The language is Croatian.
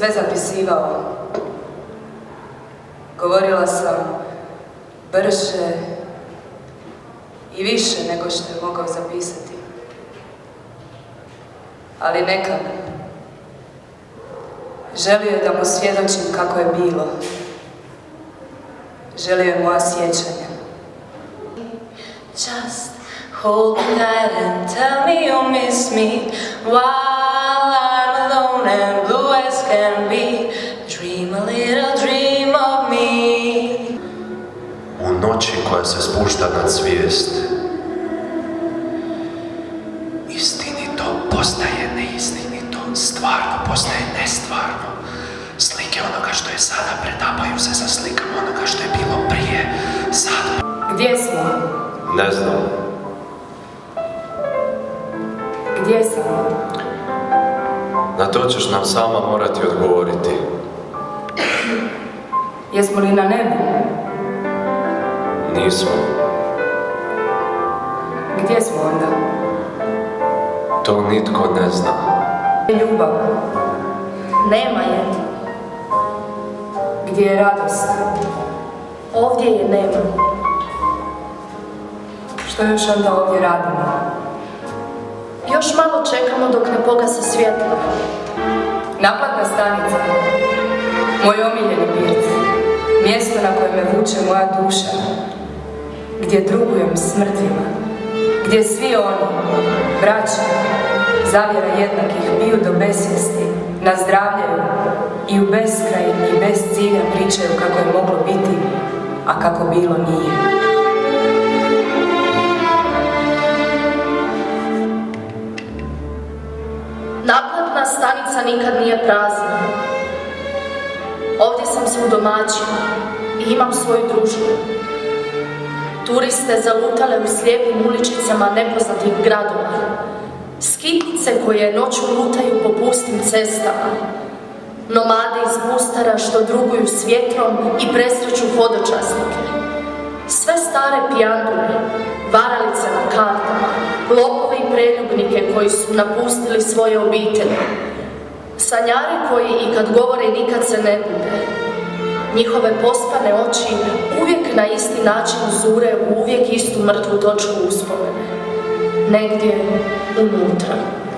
sve zapisivao. Govorila sam brže i više nego što je mogao zapisati. Ali nekad želio je da mu svjedočim kako je bilo. Želio je moja sjećanja. Just hold me tight and tell me you miss me while I'm alone and blue as can be. Dream a little dream of me. U noći koja se spušta nad svijest, istinito postaje neistinito, stvarno postaje nestvarno. Slike onoga što je sada pretapaju se za slikama onoga što je bilo prije, sad. Gdje smo? Ne znam. Gdje sam? Na to ćeš nam sama morati odgovoriti. Jesmo li na nebu? Nismo. Gdje smo onda? To nitko ne zna. Ljubav. Nema je. Gdje je radost? Ovdje je nema. Što još onda ovdje radimo? Još malo čekamo dok ne pogase svjetlo. Naplatna stanica. Moj omiljeni pirt. Mjesto na koje me vuče moja duša. Gdje drugujem s mrtvima. Gdje svi oni, braća, zavjera jednakih, piju do besvijesti, nazdravljaju i u beskraj i bez cilja pričaju kako je moglo biti, a kako bilo nije. Naplatna stanica nikad nije prazna. Ovdje sam se udomaćila i imam svoju družbu. Turiste zalutale u slijepim uličicama nepoznatih gradova. Skitnice koje noću lutaju po pustim cestama. Nomade iz bustara što druguju s vjetrom i presreću hodočasnike. Sve stare pijandure, varalice na kartama, lopove i preljubnike koji su napustili svoje obitelji. Sanjari koji i kad govore nikad se ne bude. Njihove pospane oči uvijek na isti način zure u uvijek istu mrtvu točku uspomene. Negdje unutra.